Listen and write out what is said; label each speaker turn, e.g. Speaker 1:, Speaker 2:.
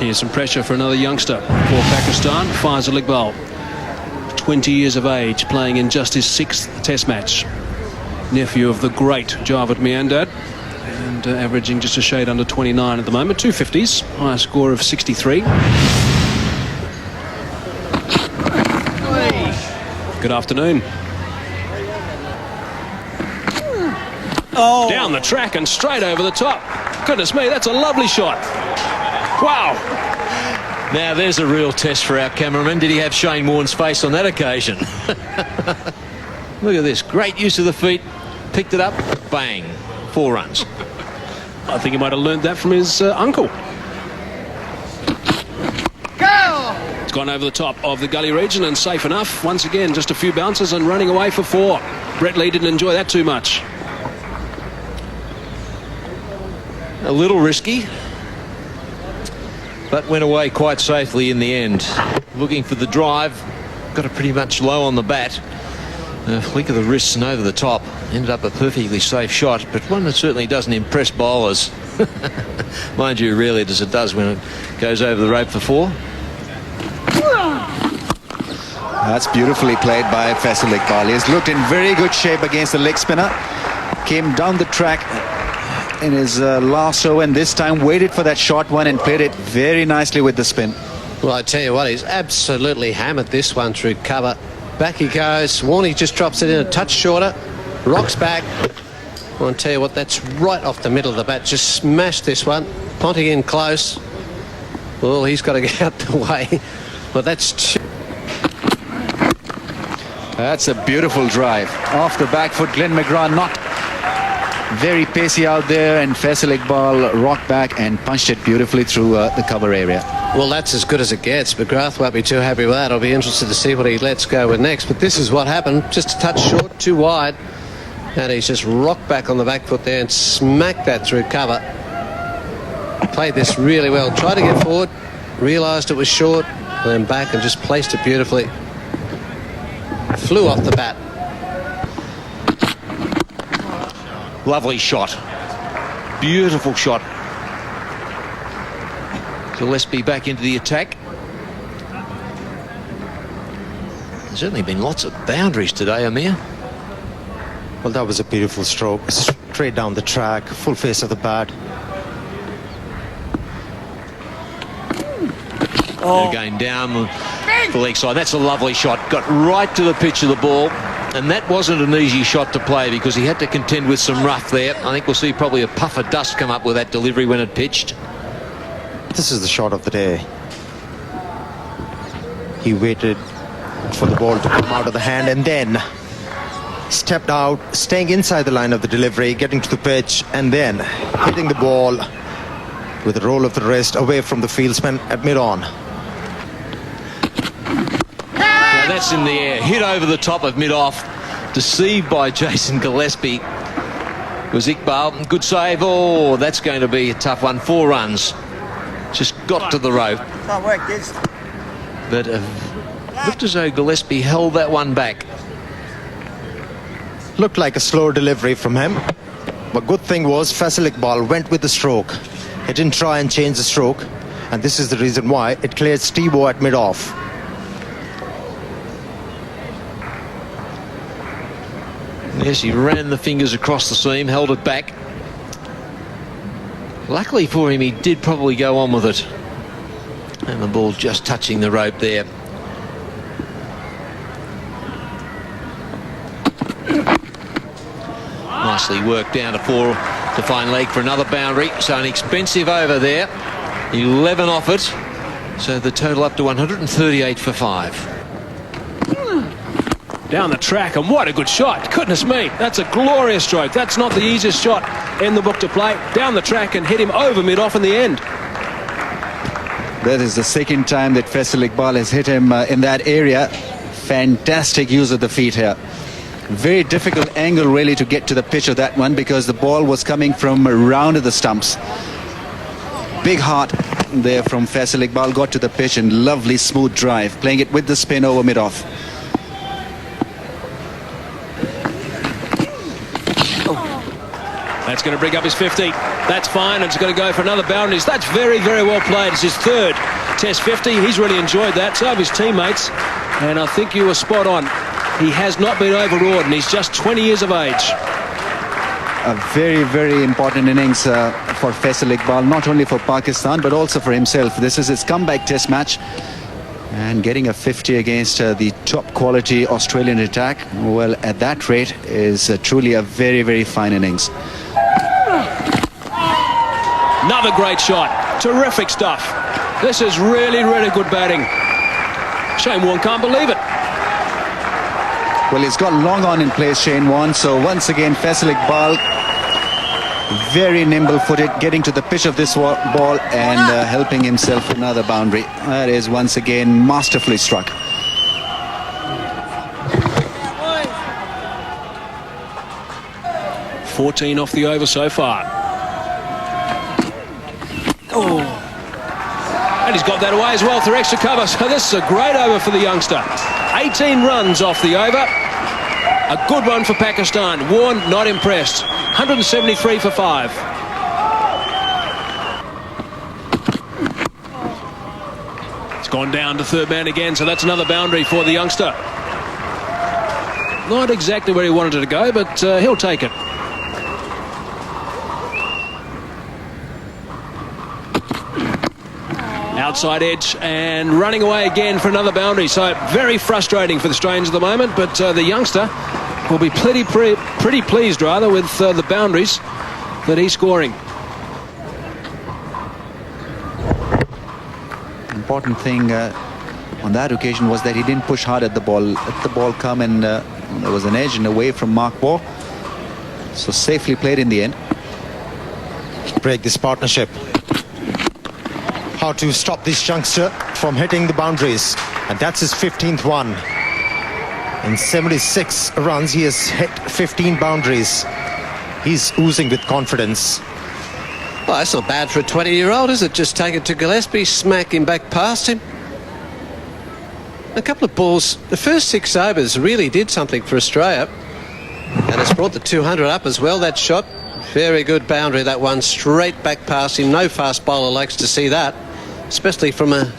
Speaker 1: Here's some pressure for another youngster for Pakistan, Faisal Iqbal. 20 years of age, playing in just his 6th test match. Nephew of the great Javed Miandad, and averaging just a shade under 29 at the moment. 250s, high score of 63. Good afternoon.
Speaker 2: Oh.
Speaker 1: Down the track and straight over the top. Goodness me, that's a lovely shot. Wow.
Speaker 3: Now there's a real test for our cameraman. Did he have Shane Warne's face on that occasion? Look at this, great use of the feet. Picked it up, bang, 4 runs.
Speaker 1: I think he might have learned that from his uncle. It's gone over the top of the gully region and safe enough. Once again, just a few bounces and running away for 4. Brett Lee didn't enjoy that too much.
Speaker 3: A little risky, but went away quite safely in the end. Looking for the drive, got it pretty much low on the bat. A flick of the wrists and over the top. Ended up a perfectly safe shot, but one that certainly doesn't impress bowlers. Mind you, rarely does it when it goes over the rope for 4.
Speaker 2: That's beautifully played by Faisal Iqbal. He's looked in very good shape against the leg spinner. Came down the track in his last over, and this time waited for that short one and played it very nicely with the spin.
Speaker 4: Well, I tell you what, he's absolutely hammered this one through cover. Back he goes. Warney just drops it in a touch shorter. Rocks back. Well, I'll tell you what, that's right off the middle of the bat. Just smashed this one. Ponting in close. Well, he's got to get out the way. Well, that's
Speaker 2: a beautiful drive. Off the back foot, Glenn McGrath not very pacey out there, and Faisal Iqbal rocked back and punched it beautifully through the cover area.
Speaker 4: Well, that's as good as it gets. McGrath won't be too happy with that. I'll be interested to see what he lets go with next. But this is what happened. Just a touch short, too wide. And he's just rocked back on the back foot there and smacked that through cover. Played this really well. Tried to get forward. Realised it was short. Then back and just placed it beautifully. Flew off the bat.
Speaker 3: Lovely shot. Beautiful shot. Gillespie back into the attack. There's certainly been lots of boundaries today, Amir.
Speaker 5: Well, that was a beautiful stroke. Straight down the track, full face of the bat.
Speaker 3: Again down the leg side. That's a lovely shot. Got right to the pitch of the ball. And that wasn't an easy shot to play because he had to contend with some rough there. I think we'll see probably a puff of dust come up with that delivery when it pitched.
Speaker 5: This is the shot of the day. He waited for the ball to come out of the hand and then stepped out, staying inside the line of the delivery, getting to the pitch, and then hitting the ball with a roll of the wrist away from the fieldsman at mid-on.
Speaker 3: Now that's in the air, hit over the top of mid-off, deceived by Jason Gillespie. Was Iqbal, good save. Oh, that's going to be a tough one. 4 runs. Just got to the rope. But looked as though Gillespie held that one back.
Speaker 5: Looked like a slow delivery from him. But good thing was Faisal Iqbal went with the stroke. He didn't try and change the stroke. And this is the reason why it cleared Steve-O at mid-off.
Speaker 3: Yes, he ran the fingers across the seam, held it back. Luckily for him, he did probably go on with it. And the ball just touching the rope there. Nicely worked down to 4 to find leg for another boundary. So an expensive over there. 11 off it. So the total up to 138 for 5.
Speaker 1: Down the track, and what a good shot. Goodness me, that's a glorious stroke. That's not the easiest shot in the book to play. Down the track and hit him over mid-off in the end.
Speaker 2: That is the second time that Faisal Iqbal has hit him in that area. Fantastic use of the feet here. Very difficult angle really to get to the pitch of that one because the ball was coming from around the stumps. Big heart there from Faisal Iqbal, got to the pitch and lovely smooth drive, playing it with the spin over mid-off.
Speaker 1: That's That's going to bring up his 50. That's fine. It's going to go for another boundary. That's very, very well played. It's his third Test 50. He's really enjoyed that. So have his teammates. And I think you were spot on. He has not been overawed, and he's just 20 years of age.
Speaker 2: A very, very important innings for Faisal Iqbal, not only for Pakistan, but also for himself. This is his comeback Test match. And getting a 50 against the top quality Australian attack, well, at that rate is truly a very, very fine innings.
Speaker 1: Another great shot. Terrific stuff. This is really, really good batting. Shane Warne can't believe it.
Speaker 2: Well, he's got long on in place, Shane Warne. So once again, Faisal Iqbal, very nimble-footed, getting to the pitch of this ball and helping himself another boundary. That is once again masterfully struck.
Speaker 1: "14 off the over so far. Oh, and he's got that away as well through extra cover. So this is a great over for the youngster. 18 runs off the over. A good one for Pakistan. Warne not impressed. 173 for 5. It's gone down to third man again, so that's another boundary for the youngster. Not exactly where he wanted it to go, but he'll take it. Outside edge and running away again for another boundary. So very frustrating for the Australians at the moment, but the youngster will be pretty pleased rather with the boundaries that he's scoring.
Speaker 2: Important thing on that occasion was that he didn't push hard at the ball. Let the ball come, and there was an edge and away from Mark Waugh. So safely played in the end.
Speaker 5: Break this partnership. How to stop this youngster from hitting the boundaries, and that's his 15th one. In 76 runs, he has hit 15 boundaries. He's oozing with confidence.
Speaker 4: Well, that's not bad for a 20-year-old, is it? Just take it to Gillespie, smack him back past him. A couple of balls. The first 6 overs really did something for Australia, and it's brought the 200 up as well, that shot. Very good boundary, that one, straight back past him. No fast bowler likes to see that, especially from a